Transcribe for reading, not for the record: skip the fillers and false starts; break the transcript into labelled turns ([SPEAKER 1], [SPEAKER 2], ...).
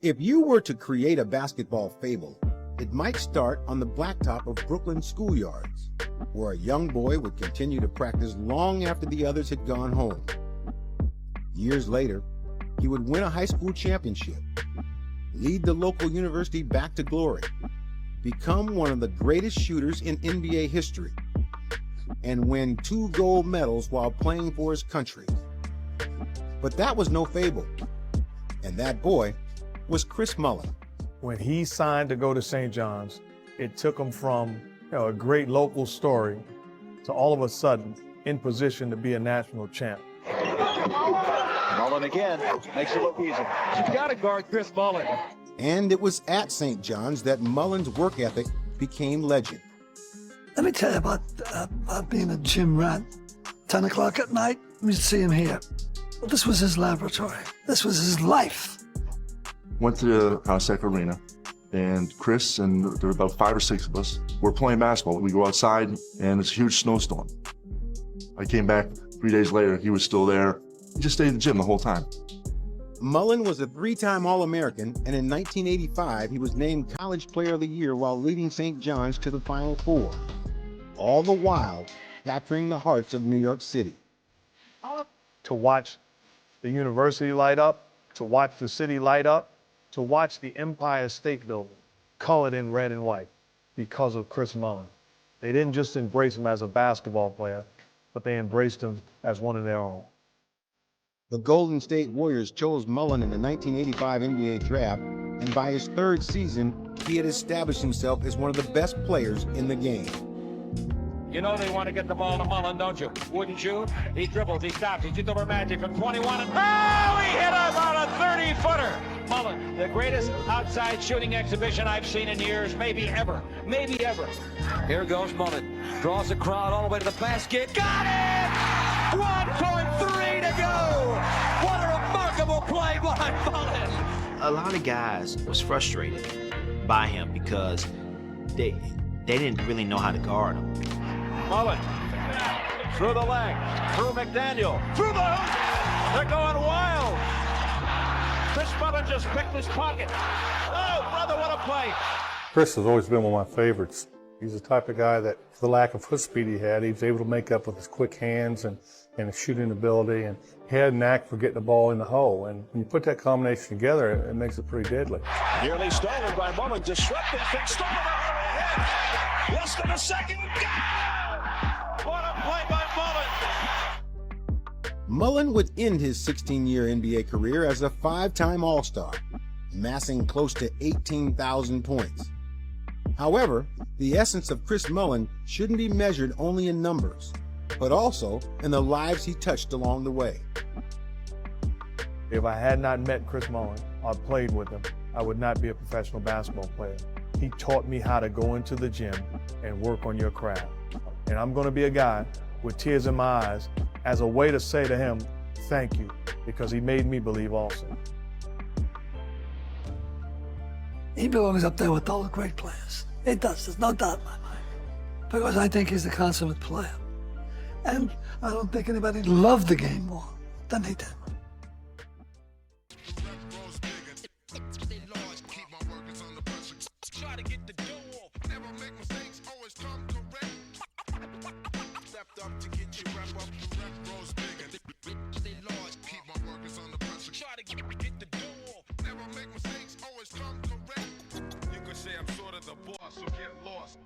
[SPEAKER 1] If you were to create a basketball fable, it might start on the blacktop of Brooklyn schoolyards, where a young boy would continue to practice long after the others had gone home. Years later, he would win a high school championship, lead the local university back to glory, become one of the greatest shooters in NBA history, and win 2 gold medals while playing for his country. But that was no fable, and that boy was Chris Mullin.
[SPEAKER 2] When he signed to go to St. John's, it took him from a great local story to all of a sudden in position to be a national champ.
[SPEAKER 3] Mullin again, makes it look easy. You've got to guard Chris Mullin.
[SPEAKER 1] And it was at St. John's that Mullin's work ethic became legend.
[SPEAKER 4] Let me tell you about being a gym rat. 10 o'clock at night, we'd see him here. Well, this was his laboratory. This was his life.
[SPEAKER 5] Went to the Costec Arena, and Chris and there were about 5 or 6 of us were playing basketball. We go outside, and it's a huge snowstorm. I came back 3 days later. He was still there. He just stayed in the gym the whole time.
[SPEAKER 1] Mullin was a 3-time All-American, and in 1985, he was named College Player of the Year while leading St. John's to the Final Four, all the while capturing the hearts of New York City.
[SPEAKER 2] To watch the university light up, to watch the city light up, to watch the Empire State Building colored in red and white because of Chris Mullin. They didn't just embrace him as a basketball player, but they embraced him as one of their own.
[SPEAKER 1] The Golden State Warriors chose Mullin in the 1985 NBA draft, and by his 3rd season, he had established himself as one of the best players in the game.
[SPEAKER 6] You know they want to get the ball to Mullin, don't you? Wouldn't you? He dribbles, he stops, he shoots over Magic from 21, and oh, he hit about a 30-footer! Mullin, the greatest outside shooting exhibition I've seen in years, maybe ever. Maybe ever. Here goes Mullin. Draws the crowd all the way to the basket. Got it! 1.3 to go! What a remarkable play by Mullin!
[SPEAKER 7] A lot of guys was frustrated by him because they didn't really know how to guard him.
[SPEAKER 6] Mullin, through the leg, through McDaniel, through the hoop. They're going wild. Chris Mullin just picked his pocket. Oh, brother, what a play.
[SPEAKER 8] Chris has always been one of my favorites. He's the type of guy that, for the lack of foot speed he had, he was able to make up with his quick hands and his shooting ability, and he had a knack for getting the ball in the hole. And when you put that combination together, it makes it pretty deadly.
[SPEAKER 3] Nearly stolen by Mullin, disruptive thing, stolen by Less than a second.
[SPEAKER 6] What a play by Mullin.
[SPEAKER 1] Mullin would end his 16-year NBA career as a 5-time All-Star, amassing close to 18,000 points. However, the essence of Chris Mullin shouldn't be measured only in numbers, but also in the lives he touched along the way.
[SPEAKER 2] If I had not met Chris Mullin or played with him, I would not be a professional basketball player. He taught me how to go into the gym and work on your craft. And I'm going to be a guy with tears in my eyes as a way to say to him, thank you, because he made me believe also.
[SPEAKER 4] He belongs up there with all the great players. He does, there's no doubt in my mind. Because I think he's a consummate player. And I don't think anybody loved the game more than he did.
[SPEAKER 9] Try to get the dough off, never make mistakes, always come correct. Stepped up to get you wrap up, rose bigger. They large, keep my workers on the pressure. Try to get the dough off, never make mistakes, always come correct. You could say I'm sort of the boss, so get lost.